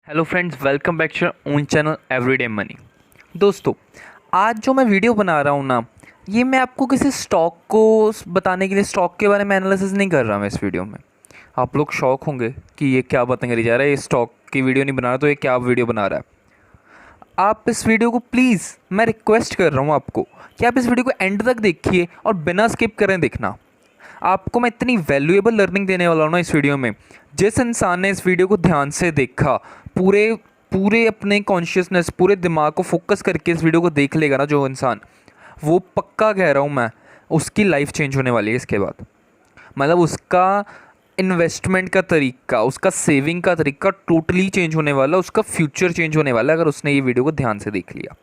Hello friends, welcome back to own channel everyday money. दोस्तों, आज जो मैं वीडियो बना रहा हूँ ना, ये मैं आपको किसी स्टॉक को बताने के लिए स्टॉक के बारे में एनालिसिस नहीं कर रहा मैं इस वीडियो में। आप लोग शॉक होंगे कि ये क्या बातें करी जा रहा है, ये स्टॉक की वीडियो नहीं बना रहा तो ये क्या वीडियो बना रहा है। आप इस वीडियो को प्लीज़, मैं रिक्वेस्ट कर रहा हूँ आपको कि आप इस वीडियो को एंड तक देखिए और बिना स्किप करें देखना। आपको मैं इतनी वैल्यूएबल लर्निंग देने वाला हूँ ना इस वीडियो में। जिस इंसान ने इस वीडियो को ध्यान से देखा, पूरे पूरे अपने कॉन्शियसनेस, पूरे दिमाग को फोकस करके इस वीडियो को देख लेगा ना जो इंसान, वो पक्का कह रहा हूँ मैं, उसकी लाइफ चेंज होने वाली है इसके बाद। मतलब उसका इन्वेस्टमेंट का तरीका, उसका सेविंग का तरीका टोटली चेंज होने वाला, उसका फ्यूचर चेंज होने वाला है अगर उसने ये वीडियो को ध्यान से देख लिया।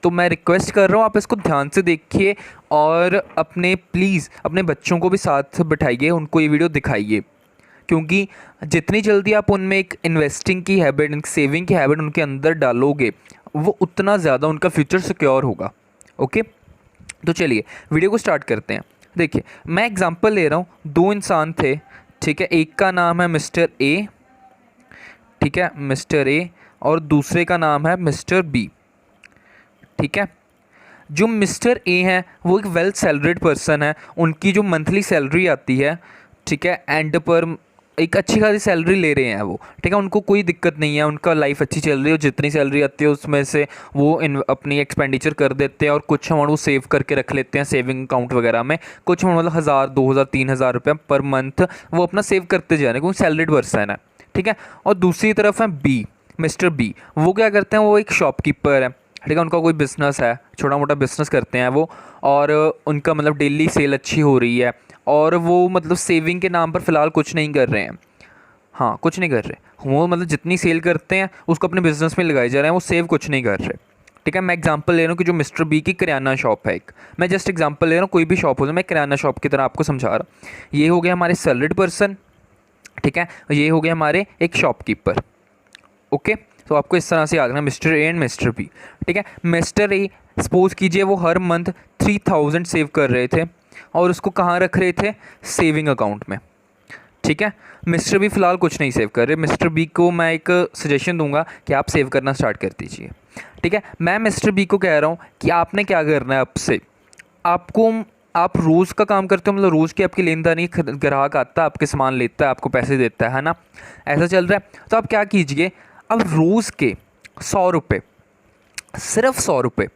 तो मैं रिक्वेस्ट कर रहा हूँ आप इसको ध्यान से देखिए और अपने प्लीज़ अपने बच्चों को भी साथ बिठाइए, उनको ये वीडियो दिखाइए, क्योंकि जितनी जल्दी आप उनमें एक इन्वेस्टिंग की हैबिट, एक सेविंग की हैबिट उनके अंदर डालोगे, वो उतना ज़्यादा उनका फ्यूचर सिक्योर होगा। ओके, तो चलिए वीडियो को स्टार्ट करते हैं। देखिए, मैं एग्जांपल ले रहा हूँ, दो इंसान थे, ठीक है। एक का नाम है मिस्टर ए, ठीक है, मिस्टर ए, और दूसरे का नाम है मिस्टर बी, ठीक है। जो मिस्टर ए हैं वो एक वेल सैलरीड पर्सन है, उनकी जो मंथली सैलरी आती है, ठीक है, एंड पर एक अच्छी खासी सैलरी ले रहे हैं वो, ठीक है। उनको कोई दिक्कत नहीं है, उनका लाइफ अच्छी चल रही है, जितनी सैलरी आती है उसमें से वो अपनी एक्सपेंडिचर कर देते हैं और कुछ अमाउंट वो सेव करके रख लेते हैं सेविंग अकाउंट वगैरह में। कुछ अमाउंट मतलब 1000, 2000, 3000 रुपये पर मंथ वो अपना सेव करते जा रहे हैं, क्योंकि सैलरीड पर्सन है, ठीक है। और दूसरी तरफ है बी, मिस्टर बी। वो क्या करते हैं, वो एक शॉपकीपर है, ठीक है। उनका कोई बिज़नेस है, छोटा मोटा बिज़नेस करते हैं वो, और उनका मतलब डेली सेल अच्छी हो रही है, और वो मतलब सेविंग के नाम पर फ़िलहाल कुछ नहीं कर रहे हैं। हाँ, कुछ नहीं कर रहे वो, मतलब जितनी सेल करते हैं उसको अपने बिज़नेस में लगाए जा रहे हैं, वो सेव कुछ नहीं कर रहे, ठीक है। मैं एग्जांपल ले रहा हूँ कि जो मिस्टर बी की किराना शॉप है एक, मैं जस्ट एग्जांपल ले रहा हूँ, कोई भी शॉप हो जाए, मैं किराना शॉप की तरह आपको समझा रहा हूँ। ये हो गया हमारे सैलरीड पर्सन, ठीक है, ये हो गया हमारे एक शॉपकीपर। ओके, तो आपको इस तरह से याद रखना, mister A and mister B, ठीक है। मिस्टर ए, सपोज कीजिए वो हर मंथ 3000 सेव कर रहे थे और उसको कहाँ रख रहे थे, सेविंग अकाउंट में, ठीक है। मिस्टर बी फ़िलहाल कुछ नहीं सेव कर रहे। मिस्टर बी को मैं एक सजेशन दूंगा कि आप सेव करना स्टार्ट कर दीजिए, ठीक है। मैं मिस्टर बी को कह रहा हूँ कि आपने क्या करना है, आपसे आपको, आप रोज़ का काम करते हो, मतलब रोज़ की आपकी लेन देन, ग्राहक आता है, आपके सामान लेता है, आपको पैसे देता है ना, ऐसा चल रहा है। तो आप क्या कीजिए, अब रोज़ के 100 रुपये, सिर्फ 100 रुपये,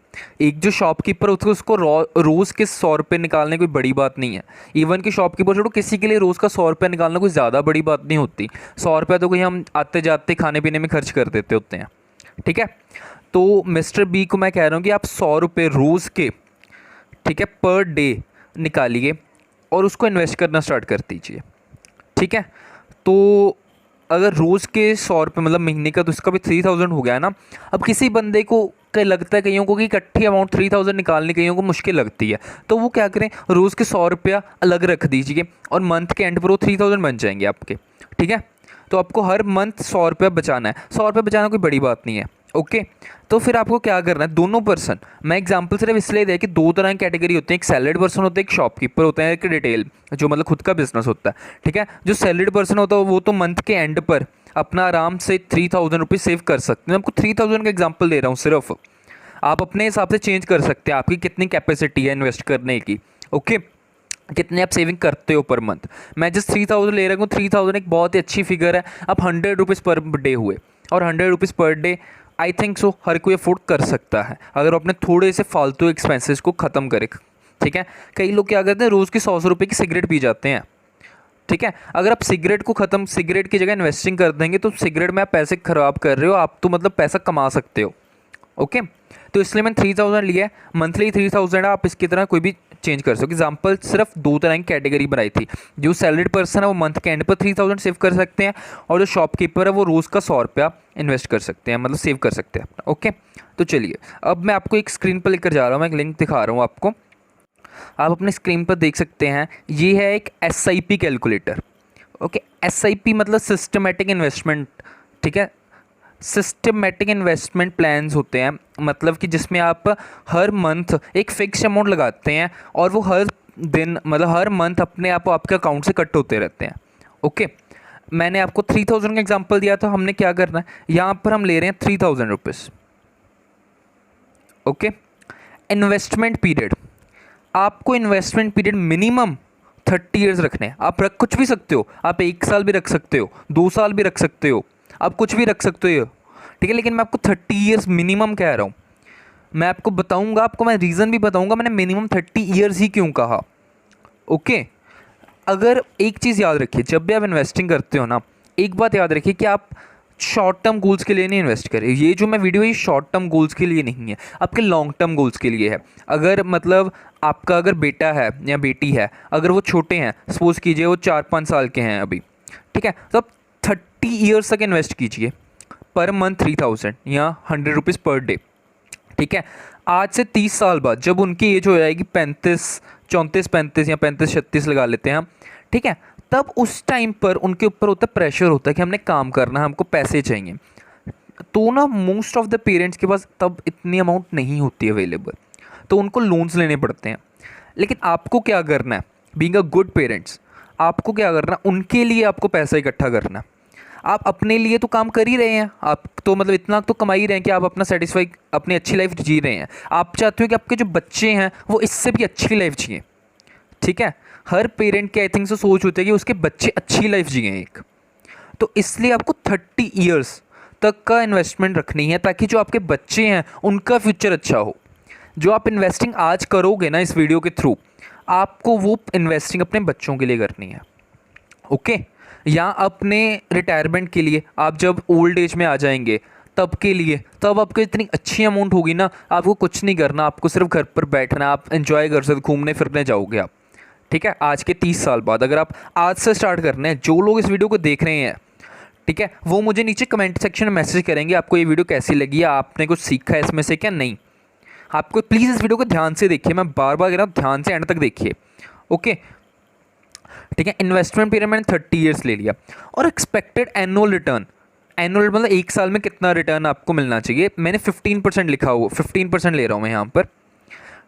एक जो शॉपकीपर होता है उसको रोज़ के 100 रुपये निकालने कोई बड़ी बात नहीं है। इवन कि शॉपकीपर छोड़ो, किसी के लिए रोज़ का 100 रुपये निकालना कोई ज़्यादा बड़ी बात नहीं होती। 100 रुपये तो कोई हम आते जाते खाने पीने में खर्च कर देते होते हैं, ठीक है। तो मिस्टर बी को मैं कह रहा हूँ कि आप 100 रुपये रोज़ के, ठीक है, पर डे निकालिए और उसको इन्वेस्ट करना स्टार्ट कर दीजिए, ठीक है। तो अगर रोज़ के 100 रुपये मतलब महीने का, तो इसका भी 3000 हो गया है ना। अब किसी बंदे को क्या लगता है, कईयों को कि इकट्ठी अमाउंट 3000 निकालनी कईयों को मुश्किल लगती है, तो वो क्या करें, रोज़ के 100 रुपया अलग रख दीजिए और मंथ के एंड पर वो 3000 बन जाएंगे आपके, ठीक है। तो आपको हर मंथ 100 रुपया बचाना है। 100 रुपये बचाना कोई बड़ी बात नहीं है, ओके। तो फिर आपको क्या करना है, दोनों पर्सन, मैं एग्जांपल सिर्फ इसलिए दिया कि दो तरह की कैटेगरी होती है, एक सैलरीड पर्सन होता है, एक शॉपकीपर होता है, एक रिटेल जो मतलब खुद का बिजनेस होता है, ठीक है। जो सैलरीड पर्सन होता है वो तो मंथ के एंड पर अपना आराम से 3000 रुपये सेव कर सकते हैं। मैं आपको 3000 का एग्जाम्पल दे रहा हूँ सिर्फ, आप अपने हिसाब से चेंज कर सकते हैं, आपकी कितनी कैपेसिटी है इन्वेस्ट करने की, ओके, कितने आप सेविंग करते हो पर मंथ। मैं जस्ट 3000 ले रहा हूँ, 3000 एक बहुत ही अच्छी फिगर है। अब 100 रुपीज़ पर डे हुए, और 100 rupees per day I think so हर कोई अफोर्ड कर सकता है अगर अपने थोड़े से फालतू एक्सपेंसेस को ख़त्म करे, ठीक है। कई लोग क्या करते हैं, रोज़ की 100 रुपये की सिगरेट पी जाते हैं, ठीक है। अगर आप सिगरेट को ख़त्म, सिगरेट की जगह इन्वेस्टिंग कर देंगे, तो सिगरेट में आप पैसे ख़राब कर रहे हो, आप तो मतलब पैसा कमा सकते हो, ओके। तो इसलिए मैंने 3000 लिया है, मंथली 3000 है, आप इसकी तरह कोई भी चेंज कर सकते हो। एग्जाम्पल सिर्फ दो तरह की कैटेगरी बनाई थी, जो सैलरीड पर्सन है वो मंथ के एंड पर 3000 सेव कर सकते हैं, और जो शॉपकीपर है वो रोज़ का 100 रुपया इन्वेस्ट कर सकते हैं, मतलब सेव कर सकते हैं अपना, ओके। तो चलिए अब मैं आपको एक स्क्रीन पर लेकर जा रहा हूँ, मैं एक लिंक दिखा रहा हूँ आपको, आप अपने स्क्रीन पर देख सकते हैं। ये है एक SIP कैलकुलेटर, ओके। SIP मतलब सिस्टमेटिक इन्वेस्टमेंट, ठीक है। सिस्टमेटिक इन्वेस्टमेंट प्लान्स होते हैं, मतलब कि जिसमें आप हर मंथ एक फ़िक्स अमाउंट लगाते हैं और वो हर दिन, मतलब हर मंथ अपने आप आपके अकाउंट से कट होते रहते हैं, ओके। मैंने आपको 3000 का एग्जांपल दिया, तो हमने क्या करना है, यहाँ पर हम ले रहे हैं 3000 रुपीज़। ओके। इन्वेस्टमेंट पीरियड, आपको इन्वेस्टमेंट पीरियड मिनिमम 30 ईयर्स रखने हैं। आप रख कुछ भी सकते हो, आप 1 साल भी रख सकते हो, 2 साल भी रख सकते हो, आप कुछ भी रख सकते हो, ठीक है। लेकिन मैं आपको 30 ईयर्स मिनिमम कह रहा हूँ। मैं आपको बताऊंगा, आपको मैं रीज़न भी बताऊंगा मैंने मिनिमम 30 ईयर्स ही क्यों कहा। ओके। अगर एक चीज़ याद रखिए, जब भी आप इन्वेस्टिंग करते हो ना, एक बात याद रखिए कि आप शॉर्ट टर्म गोल्स के लिए नहीं इन्वेस्ट करें। ये जो मैं वीडियो, ये शॉर्ट टर्म गोल्स के लिए नहीं है, आपके लॉन्ग टर्म गोल्स के लिए है। अगर मतलब आपका अगर बेटा है या बेटी है, अगर वो छोटे हैं, सपोज कीजिए वो 4-5 साल के हैं अभी, ठीक है, तो आप 30 ईयर्स तक इन्वेस्ट कीजिए, पर मंथ 3000 या 100 रुपीज़ पर डे, ठीक है। आज से 30 साल बाद जब उनकी एज हो जाएगी 34-35 या 35-36 लगा लेते हैं हम, ठीक है, तब उस टाइम पर उनके ऊपर होता है प्रेशर, होता है कि हमने काम करना है, हमको पैसे चाहिए। तो ना मोस्ट ऑफ द पेरेंट्स के पास तब इतनी अमाउंट नहीं होती अवेलेबल, तो उनको लोन्स लेने पड़ते हैं। लेकिन आपको क्या करना है, बीइंग अ गुड पेरेंट्स, आपको क्या करना है, उनके लिए आपको पैसा इकट्ठा करना है। आप अपने लिए तो काम कर ही रहे हैं, आप तो मतलब इतना तो कमा ही रहे हैं कि आप अपना सेटिस्फाई, अपनी अच्छी लाइफ जी रहे हैं। आप चाहते हो कि आपके जो बच्चे हैं वो इससे भी अच्छी लाइफ जिए, ठीक है। हर पेरेंट की आई थिंक से सोच होती है कि उसके बच्चे अच्छी लाइफ जिए एक। तो इसलिए आपको 30 ईयर्स तक का इन्वेस्टमेंट रखनी है, ताकि जो आपके बच्चे हैं उनका फ्यूचर अच्छा हो। जो आप इन्वेस्टिंग आज करोगे ना इस वीडियो के थ्रू, आपको वो इन्वेस्टिंग अपने बच्चों के लिए करनी है। ओके। या अपने रिटायरमेंट के लिए, आप जब ओल्ड एज में आ जाएंगे तब के लिए, तब आपको इतनी अच्छी अमाउंट होगी ना, आपको कुछ नहीं करना, आपको सिर्फ घर पर बैठना, आप एंजॉय कर सकते, घूमने फिरने जाओगे आप, ठीक है। आज के 30 साल बाद अगर आप आज से स्टार्ट करने हैं, जो लोग इस वीडियो को देख रहे हैं, ठीक है, वो मुझे नीचे कमेंट सेक्शन में मैसेज करेंगे आपको ये वीडियो कैसी लगी, आपने कुछ सीखा है इसमें से क्या नहीं। आपको प्लीज़ इस वीडियो को ध्यान से देखिए, मैं बार बार कह रहा हूँ ध्यान से एंड तक देखिए। ओके, ठीक है। इन्वेस्टमेंट पीरियड मैंने 30 ईयर्स ले लिया। और एक्सपेक्टेड एनुअल रिटर्न, एनुअल मतलब एक साल में कितना रिटर्न आपको मिलना चाहिए, मैंने 15% लिखा हुआ, 15% ले रहा हूँ मैं यहाँ पर,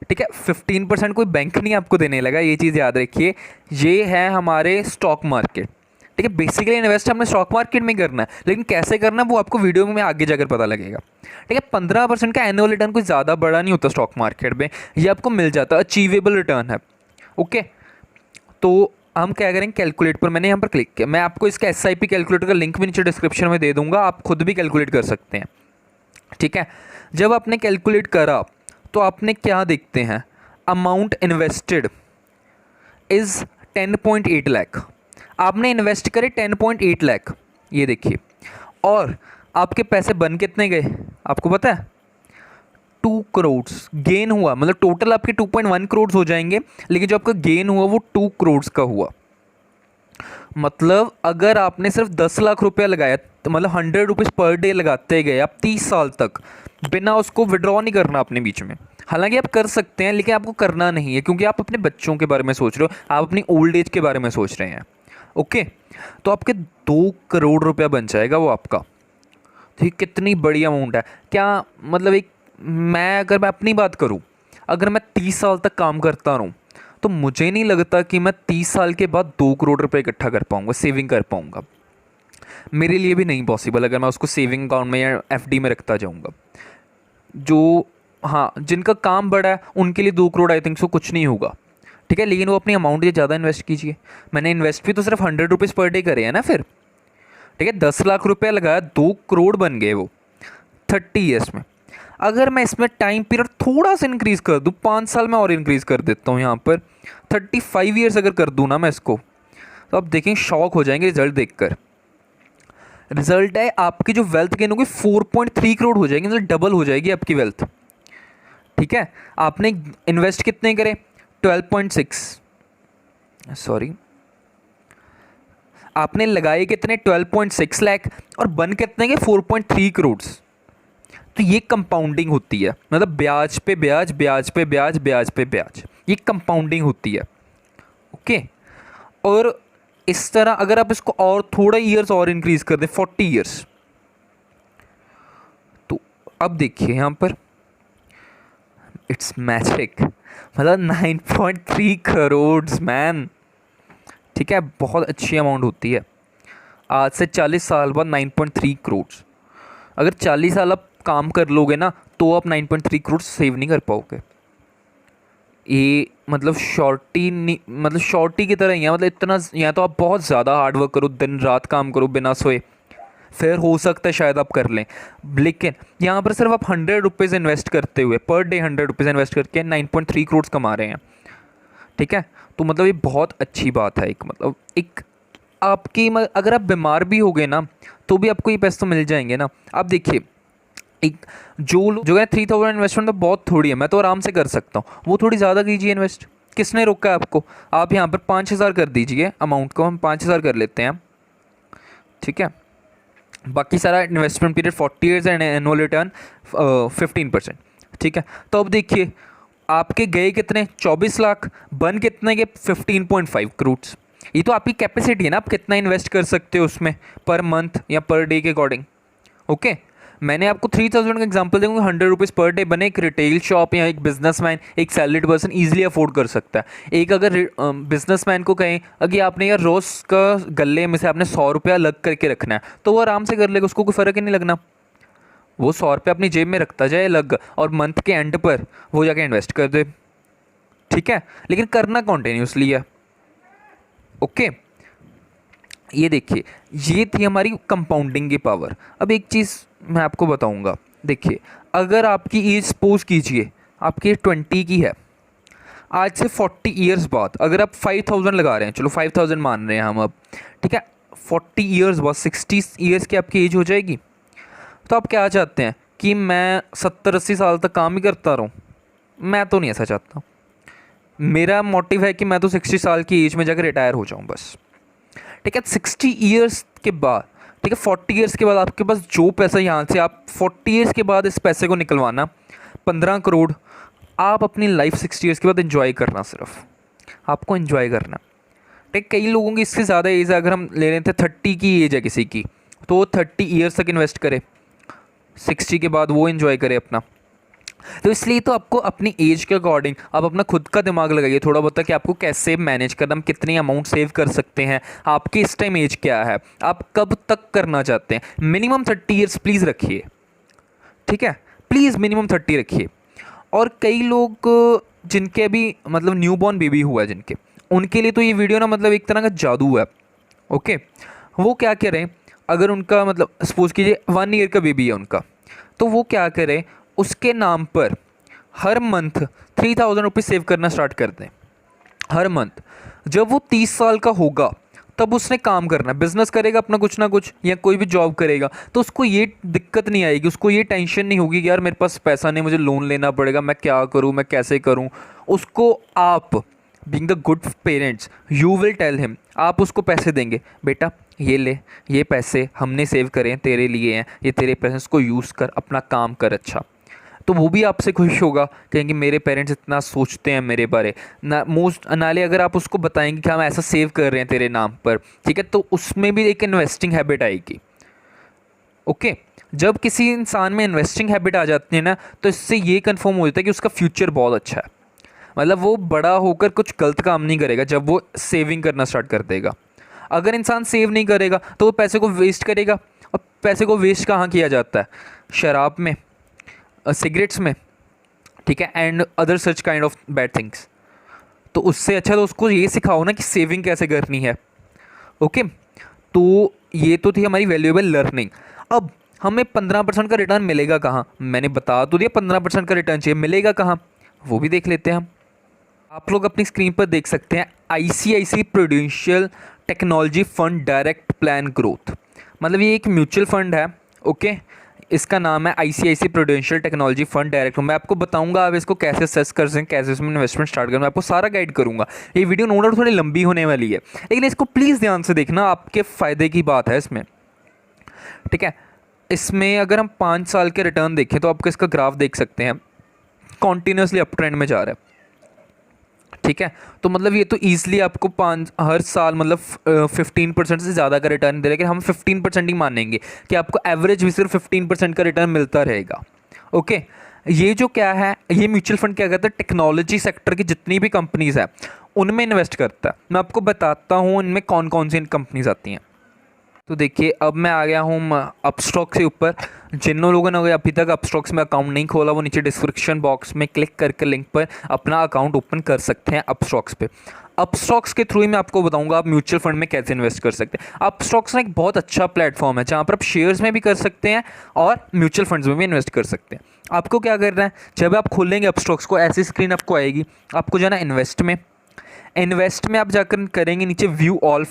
ठीक है। 15% कोई बैंक नहीं आपको देने लगा, ये चीज़ याद रखिए। ये है हमारे स्टॉक मार्केट, ठीक है। बेसिकली इन्वेस्ट हमने स्टॉक मार्केट में करना है, लेकिन कैसे करना है वो आपको वीडियो में आगे जाकर पता लगेगा, ठीक है। 15% का एनुअल रिटर्न कोई ज़्यादा बड़ा नहीं होता स्टॉक मार्केट में, ये आपको मिल जाता है, अचीवेबल रिटर्न है। ओके, तो हम क्या करेंगे, कैलकुलेट पर मैंने यहाँ पर क्लिक किया। मैं आपको इसका SIP कैलकुलेटर का लिंक भी नीचे डिस्क्रिप्शन में दे दूंगा, आप खुद भी कैलकुलेट कर सकते हैं, ठीक है। जब आपने कैलकुलेट करा तो आपने क्या देखते हैं, अमाउंट इन्वेस्टेड इज़ 10.8 लाख। आपने इन्वेस्ट करे 10.8 लाख, ये देखिए। और आपके पैसे बन कितने गए आपको पता है, 2 करोड़ गेन हुआ। मतलब टोटल आपके 2.1 करोड़ हो जाएंगे, लेकिन जो आपका गेन हुआ वो 2 करोड़ का हुआ। मतलब अगर आपने सिर्फ 10 लाख रुपया लगाया, तो मतलब 100 रुपीज़ पर डे लगाते गए आप 30 साल तक, बिना उसको विड्रॉ नहीं करना अपने बीच में। हालांकि आप कर सकते हैं, लेकिन आपको करना नहीं है, क्योंकि आप अपने बच्चों के बारे में सोच रहे हो, आप अपनी ओल्ड एज के बारे में सोच रहे हैं। ओके, तो आपके 2 करोड़ रुपया बन जाएगा वो आपका। तो ये कितनी बड़ी अमाउंट है। क्या मतलब एक, अगर मैं अपनी बात करूं, अगर मैं 30 साल तक काम करता रहूं, तो मुझे नहीं लगता कि मैं 30 साल के बाद 2 करोड़ रुपए इकट्ठा कर पाऊंगा, सेविंग कर पाऊंगा। मेरे लिए भी नहीं पॉसिबल, अगर मैं उसको सेविंग अकाउंट में या FD में रखता जाऊंगा। जो हाँ, जिनका काम बड़ा है उनके लिए 2 करोड़ आई थिंक सो कुछ नहीं होगा, ठीक है। लेकिन वो अपनी अमाउंट ये ज़्यादा इन्वेस्ट कीजिए। मैंने इन्वेस्ट भी तो सिर्फ 100 रुपीज़ पर डे करे हैं ना फिर, ठीक है। 10 लाख रुपया लगाया, 2 करोड़ बन गए वो 30 ईयर्स में। अगर मैं इसमें टाइम पीरियड थोड़ा सा इंक्रीज़ कर दूँ, 5 साल में और इंक्रीज़ कर देता हूँ, यहाँ पर 35 ईयर्स अगर कर दूँ ना मैं इसको, तो आप देखें शॉक हो जाएंगे रिजल्ट देखकर। रिजल्ट है आपकी जो वेल्थ गेन होगी 4.3 करोड़ हो जाएगी, मतलब डबल हो जाएगी आपकी वेल्थ, ठीक है। आपने इन्वेस्ट कितने करे, 12.6, सॉरी, आपने लगाए कितने, 12.6 लाख, और बन कितने के, 4.3 करोड़। तो ये कंपाउंडिंग होती है, मतलब ब्याज पे ब्याज, ब्याज पे ब्याज, ब्याज पे ब्याज, ये कंपाउंडिंग होती है। ओके, और इस तरह अगर आप इसको और थोड़ा ईयर्स और इंक्रीज कर दें, 40 ईयर्स, तो अब देखिए यहाँ पर इट्स मैजिक, मतलब 9.3 करोड़ मैन, ठीक है। बहुत अच्छी अमाउंट होती है। आज से 40 साल बाद 9.3 करोड़। अगर 40 साल आप काम कर लोगे ना तो आप 9.3 करोड़ सेव नहीं कर पाओगे। ये मतलब शॉर्टी नहीं, मतलब शॉर्टी की तरह ही है। मतलब इतना, या तो आप बहुत ज़्यादा हार्डवर्क करो, दिन रात काम करो बिना सोए, फिर हो सकता है शायद आप कर लें। लेकिन यहाँ पर सिर्फ आप 100 रुपीज़ इन्वेस्ट करते हुए, पर डे 100 रुपीज़ इन्वेस्ट करके 9.3 करोड़ कमा रहे हैं। ठीक है, तो मतलब ये बहुत अच्छी बात है। एक मतलब एक आपकी अगर आप बीमार भी हो गए ना तो भी आपको ये पैसे तो मिल जाएंगे ना। आप देखिए, एक जो है 3000 इन्वेस्टमेंट तो बहुत थोड़ी है, मैं तो आराम से कर सकता हूँ। वो थोड़ी ज़्यादा कीजिए इन्वेस्ट, किसने रोका है आपको। आप यहाँ पर 5000 कर दीजिए, अमाउंट को हम 5000 कर लेते हैं। ठीक है, बाकी सारा investment period 40 years and annual return 15%। ठीक है, तो अब देखिए आपके गए कितने, 24 लाख, बन कितने के 15.5 करोड़। ये तो आपकी कैपेसिटी है ना, आप कितना इन्वेस्ट कर सकते हो उसमें पर मंथ या पर डे के अकॉर्डिंग। ओके, मैंने आपको 3000 का एग्जांपल दूंगा। 100 रुपीज़ पर डे बने, एक रिटेल शॉप या एक बिजनेसमैन, एक सैलरीड पर्सन ईजिली अफोर्ड कर सकता है। एक अगर बिजनेसमैन को कहें अगर आपने यार रोज़ का गले में से आपने 100 रुपया अलग करके रखना है तो वो आराम से कर लेगा, उसको कोई फ़र्क ही नहीं लगना। वो 100 रुपया अपनी जेब में रखता जाए अलग, और मंथ के एंड पर वो जाके इन्वेस्ट कर दे। ठीक है, लेकिन करना कॉन्टिन्यूसली है। ओके, ये देखिए, ये थी हमारी कंपाउंडिंग की पावर। अब एक चीज़ मैं आपको बताऊंगा। देखिए, अगर आपकी एज सपोज कीजिए आपकी एज 20 की है, आज से 40 ईयर्स बाद अगर आप 5000 लगा रहे हैं, चलो 5000 मान रहे हैं हम अब, ठीक है, 40 ईयर्स बाद 60 ईयर्स की आपकी एज हो जाएगी। तो आप क्या चाहते हैं कि मैं 70-80 साल तक काम ही करता रहूँ? मैं तो नहीं ऐसा चाहता। मेरा मोटिव है कि मैं तो 60 साल की एज में जाकर रिटायर हो जाऊँ बस। ठीक है, 60 ईयर्स के बाद, ठीक है, 40 ईयर्स के बाद आपके पास जो पैसा यहाँ से आप 40 ईयर्स के बाद इस पैसे को निकलवाना 15 करोड़, आप अपनी लाइफ 60 ईयर्स के बाद एंजॉय करना, सिर्फ आपको एंजॉय करना। ठीक, कई लोगों की इससे ज़्यादा एज है, अगर हम ले रहे थे 30 की एज है किसी की, तो वो 30 ईयर्स तक इन्वेस्ट करे, 60 के बाद वो एंजॉय करे अपना। तो इसलिए तो आपको अपनी एज के अकॉर्डिंग आप अपना खुद का दिमाग लगाइए थोड़ा बहुत कि आपको कैसे मैनेज करना, हम कितनी अमाउंट सेव कर सकते हैं। आपकी इस टाइम एज क्या है, आप कब तक करना चाहते हैं। मिनिमम 30 ईयर्स प्लीज़ रखिए। ठीक है, प्लीज़ मिनिमम 30 रखिए। और कई लोग जिनके अभी मतलब न्यू बॉर्न बेबी हुआ है जिनके, उनके लिए तो ये वीडियो ना मतलब एक तरह का जादू है। ओके, वो क्या करें, अगर उनका मतलब सपोज कीजिए 1 ईयर का बेबी है उनका, तो वो क्या करें, उसके नाम पर हर मंथ 3000 रुपीज़ सेव करना स्टार्ट कर दें हर मंथ। जब वो 30 साल का होगा तब उसने काम करना, बिजनेस करेगा अपना कुछ ना कुछ या कोई भी जॉब करेगा, तो उसको ये दिक्कत नहीं आएगी, उसको ये टेंशन नहीं होगी कि यार मेरे पास पैसा नहीं, मुझे लोन लेना पड़ेगा, मैं क्या करूँ, मैं कैसे करूँ। उसको आप being the good parents you will tell him, आप उसको पैसे देंगे, बेटा ये ले, ये पैसे हमने सेव करे हैं, तेरे लिए हैं, ये तेरे पैसे को यूज़ कर, अपना काम कर अच्छा। तो वो भी आपसे खुश होगा, कहेंगे मेरे पेरेंट्स इतना सोचते हैं मेरे बारे ना। मोस्ट नाले अगर आप उसको बताएंगे कि हम ऐसा सेव कर रहे हैं तेरे नाम पर, ठीक है, तो उसमें भी एक इन्वेस्टिंग हैबिट आएगी। ओके, जब किसी इंसान में इन्वेस्टिंग हैबिट आ जाती है ना, तो इससे ये कंफर्म हो जाता है कि उसका फ्यूचर बहुत अच्छा है। मतलब वो बड़ा होकर कुछ गलत काम नहीं करेगा जब वो सेविंग करना स्टार्ट कर देगा। अगर इंसान सेव नहीं करेगा तो वो पैसे को वेस्ट करेगा, और पैसे को वेस्ट कहाँ किया जाता है, शराब में, सिगरेट्स में, ठीक है, and other such kind of bad things. तो उससे अच्छा तो उसको ये सिखाओ ना कि सेविंग कैसे करनी है। ओके, तो ये तो थी हमारी वैल्यूएबल लर्निंग। अब हमें 15% का रिटर्न मिलेगा कहाँ, मैंने बता तो दिया 15% का रिटर्न चाहिए, मिलेगा कहाँ वो भी देख लेते हैं हम। आप लोग अपनी स्क्रीन पर देख सकते हैं ICICI prudential technology fund direct plan growth, मतलब ये एक म्यूचुअल फंड है। ओके, इसका नाम है ICICI prudential technology fund direct. मैं आपको बताऊंगा आप इसको कैसे सेस कर सकें, कैसे इसमें इन्वेस्टमेंट स्टार्ट करें, मैं आपको सारा गाइड करूंगा। ये वीडियो नो डाउट थोड़ी लंबी होने वाली है, लेकिन इसको प्लीज़ ध्यान से देखना, आपके फ़ायदे की बात है इसमें। ठीक है, इसमें अगर हम 5 साल के रिटर्न देखें तो आपको इसका ग्राफ देख सकते हैं, कॉन्टीन्यूसली अप ट्रेंड में जा रहा है। ठीक है, तो मतलब ये तो ईजिली आपको हर साल मतलब 15% से ज़्यादा का रिटर्न दे, लेकिन हम 15% ही मानेंगे कि आपको एवरेज भी सिर्फ 15% का रिटर्न मिलता रहेगा। ओके, ये जो क्या है, ये म्यूचुअल फंड क्या करता है, टेक्नोलॉजी सेक्टर की जितनी भी कंपनीज़ है उनमें इन्वेस्ट करता है। मैं आपको बताता हूँ इनमें कौन कौन सी कंपनीज आती हैं। तो देखिए अब मैं आ गया हूँ अपस्टॉक्स के ऊपर। जिन लोगों ने अभी तक अपस्टॉक्स में अकाउंट नहीं खोला वो नीचे डिस्क्रिप्शन बॉक्स में क्लिक करके लिंक पर अपना अकाउंट ओपन कर सकते हैं अपस्टॉक्स पे। अपस्टॉक्स के थ्रू ही मैं आपको बताऊंगा आप म्यूचुअल फंड में कैसे इन्वेस्ट कर सकते हैं। अपस्टॉक्स ना एक बहुत अच्छा प्लेटफॉर्म है जहाँ पर आप शेयर्स में भी कर सकते हैं और म्यूचुअल फंड्स में भी इन्वेस्ट कर सकते हैं। आपको क्या करना है, जब आप खोलेंगे अपस्टॉक्स को ऐसी स्क्रीन आपको आएगी, आपको जाना इन्वेस्ट में आप जाकर करेंगे नीचे व्यू ऑल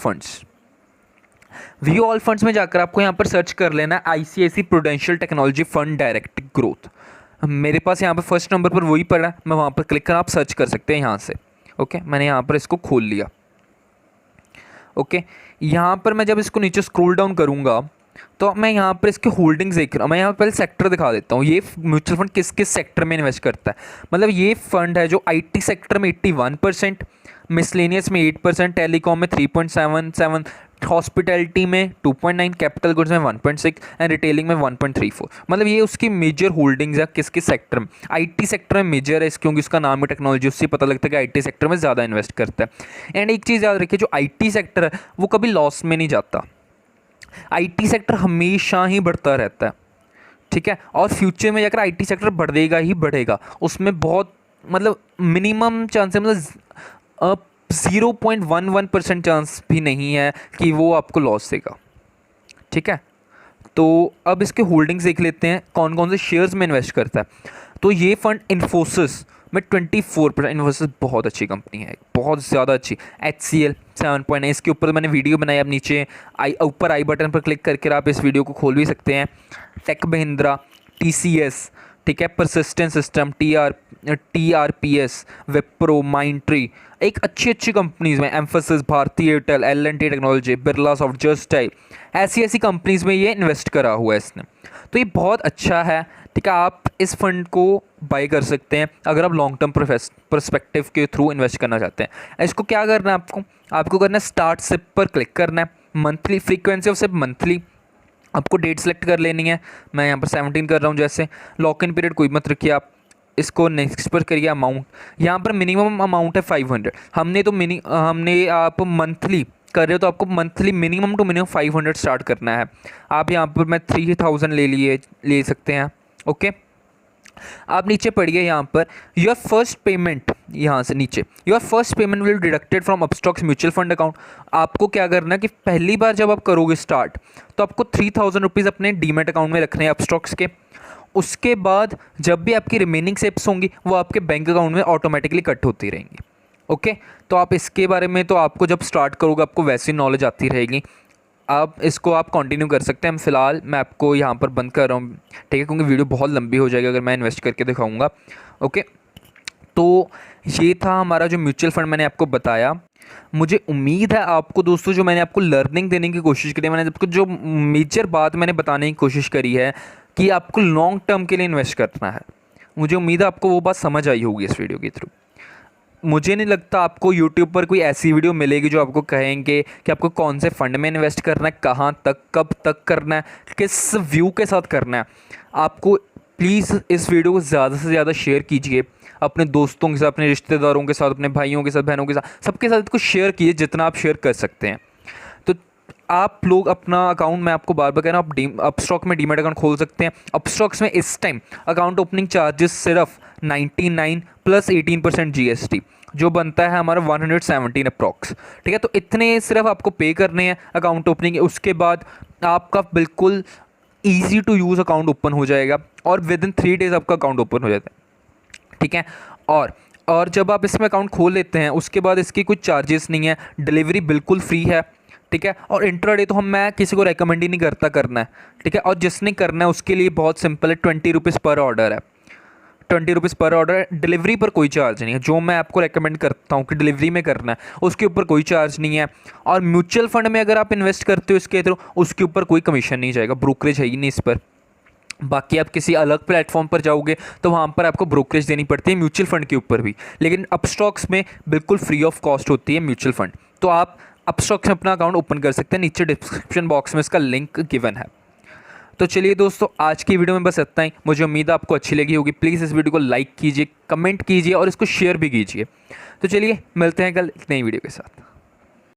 फंड्स में जाकर आपको यहाँ पर सर्च कर लेना ICICI prudential technology fund direct growth. मेरे पास यहाँ पर फर्स्ट नंबर पर वही पड़ा, मैं वहाँ पर क्लिक कर आप सर्च कर सकते हैं यहाँ से। ओके, मैंने यहाँ पर इसको खोल लिया। ओके, यहाँ पर मैं जब इसको नीचे स्क्रॉल डाउन करूँगा तो मैं यहाँ पर इसके होल्डिंग्स देख रहा हूँ। मैं यहाँ पर पहले सेक्टर दिखा देता हूँ, ये म्यूचुअल फंड किस किस सेक्टर में इन्वेस्ट करता है। मतलब ये फंड है जो IT सेक्टर में 81%, मिसलेनियस में 8%, टेलीकॉम में 3.77, हॉस्पिटैलिटी में 2.9, कैपिटल गुड्स में 1.6 एंड रिटेलिंग में 1.34। मतलब ये उसकी मेजर होल्डिंग्स है किस किस सेक्टर में। IT सेक्टर में मेजर है क्योंकि उसका नाम है टेक्नोलॉजी, उससे पता लगता है कि IT सेक्टर में ज़्यादा इन्वेस्ट करता है। एंड एक चीज़ याद रखिए, जो IT सेक्टर है वो कभी लॉस में नहीं जाता। IT सेक्टर हमेशा ही बढ़ता रहता है, ठीक है। और फ्यूचर में जाकर IT सेक्टर बढ़ेगा ही बढ़ेगा, उसमें बहुत मतलब मिनिमम चांस है, मतलब 0.11% चांस भी नहीं है कि वो आपको लॉस देगा, ठीक है। तो अब इसके होल्डिंग्स देख लेते हैं कौन कौन से शेयर्स में इन्वेस्ट करता है। तो ये फंड इन्फोसिस में 24%, इन्फोसिस बहुत अच्छी कंपनी है, बहुत ज़्यादा अच्छी। HCL 7.9, इसके ऊपर मैंने वीडियो बनाई, आप नीचे ऊपर आई बटन पर क्लिक करके आप इस वीडियो को खोल भी सकते हैं। टेक महिंद्रा, TCS, ठीक है, persistent system, TRPS, Wipro, Mindtree, एक अच्छी कंपनीज़ में Mphasis, Bharti Airtel, L&T technology, Birla soft, Justdial, ऐसी कंपनीज़ में ये इन्वेस्ट करा हुआ है इसने। तो ये बहुत अच्छा है, ठीक है। आप इस फंड को बाय कर सकते हैं अगर आप लॉन्ग टर्म परस्पेक्टिव के थ्रू इन्वेस्ट करना चाहते हैं। इसको क्या करना है, आपको करना है स्टार्ट सिप पर क्लिक करना है। Monthly frequency of SIP monthly, आपको डेट सेलेक्ट कर लेनी है। मैं यहाँ पर 17 कर रहा हूँ। जैसे लॉक इन पीरियड कोई मत रखिए, आप इसको नेक्स्ट पर करिए। अमाउंट यहाँ पर मिनिमम अमाउंट है 500। हमने आप मंथली कर रहे हो तो आपको monthly minimum two minimum 500 start करना है। आप यहाँ पर मैं 3000 ले सकते हैं। ओके, आप नीचे पढ़िए यहाँ पर योर फर्स्ट पेमेंट, यहाँ से नीचे your first payment will deducted from Upstox mutual fund account. आपको क्या करना है कि पहली बार जब आप करोगे स्टार्ट तो आपको 3000 रुपीज़ अपने डीमेट अकाउंट में रखने हैं अपस्टॉक्स के। उसके बाद जब भी आपकी रिमेनिंग सेप्स होंगी वो आपके बैंक अकाउंट में ऑटोमेटिकली कट होती रहेंगी। ओके, तो आप इसके बारे में तो आपको जब स्टार्ट करोगे आपको वैसी नॉलेज आती रहेगी। आप इसको आप कंटिन्यू कर सकते हैं। फ़िलहाल मैं आपको यहाँ पर बंद कर रहा हूँ, ठीक है, क्योंकि वीडियो बहुत लंबी हो जाएगी अगर मैं इन्वेस्ट करके दिखाऊंगा। ओके, तो ये था हमारा जो म्यूचुअल फंड मैंने आपको बताया। मुझे उम्मीद है आपको दोस्तों, जो मैंने आपको लर्निंग देने की कोशिश करी, मैंने आपको जो मेजर बात मैंने बताने की कोशिश करी है कि आपको लॉन्ग टर्म के लिए इन्वेस्ट करना है, मुझे उम्मीद है आपको वो बात समझ आई होगी इस वीडियो के थ्रू। मुझे नहीं लगता आपको YouTube पर कोई ऐसी वीडियो मिलेगी जो आपको कहेंगे कि आपको कौन से फंड में इन्वेस्ट करना है, कहाँ तक, कब तक करना है, किस व्यू के साथ करना है। आपको प्लीज़ इस वीडियो को ज़्यादा से ज़्यादा शेयर कीजिए अपने दोस्तों के साथ, अपने रिश्तेदारों के साथ, अपने भाइयों के साथ, बहनों के साथ, सबके साथ इसको शेयर कीजिए जितना आप शेयर कर सकते हैं। तो आप लोग अपना अकाउंट, मैं आपको बार बार कह रहा हूँ, आप अपस्टॉक में डीमेट अकाउंट खोल सकते हैं। अपस्टॉक्स में इस टाइम अकाउंट ओपनिंग चार्जेस सिर्फ 99 प्लस 18% GST जो बनता है हमारा 117 अप्रॉक्स, ठीक है। तो इतने सिर्फ आपको पे करने हैं अकाउंट ओपनिंग, उसके बाद आपका बिल्कुल easy to use account open हो जाएगा और विद इन 3 डेज़ आपका अकाउंट ओपन हो जाता है, ठीक है। और जब आप इसमें अकाउंट खोल लेते हैं उसके बाद इसकी कुछ चार्जेस नहीं है, डिलीवरी बिल्कुल फ्री है, ठीक है। और इंट्राडे तो मैं किसी को रेकमेंड ही नहीं करता करना है, ठीक है। और जिसने करना है उसके लिए बहुत सिंपल है, 20 रुपीज़ पर ऑर्डर है, 20 रुपीज़ पर ऑर्डर। डिलीवरी पर कोई चार्ज नहीं है, जो मैं आपको रेकमेंड करता हूँ कि डिलीवरी में करना है उसके ऊपर कोई चार्ज नहीं है। और म्यूचुअल फंड में अगर आप इन्वेस्ट करते हो इसके थ्रू, उसके ऊपर कोई कमीशन नहीं जाएगा, ब्रोकरेज है ही नहीं इस पर। बाकी आप किसी अलग प्लेटफॉर्म पर जाओगे तो वहाँ पर आपको ब्रोकरेज देनी पड़ती है म्यूचुअल फंड के ऊपर भी, लेकिन अपस्टॉक्स में बिल्कुल फ्री ऑफ कॉस्ट होती है म्यूचुअल फंड। तो आप अपस्टॉक्स में अपना अकाउंट ओपन कर सकते हैं, नीचे डिस्क्रिप्शन बॉक्स में इसका लिंक गिवन है। तो चलिए दोस्तों, आज की वीडियो में बस इतना ही। मुझे उम्मीद है आपको अच्छी लगी होगी। प्लीज़ इस वीडियो को लाइक कीजिए, कमेंट कीजिए और इसको शेयर भी कीजिए। तो चलिए मिलते हैं कल एक नई वीडियो के साथ।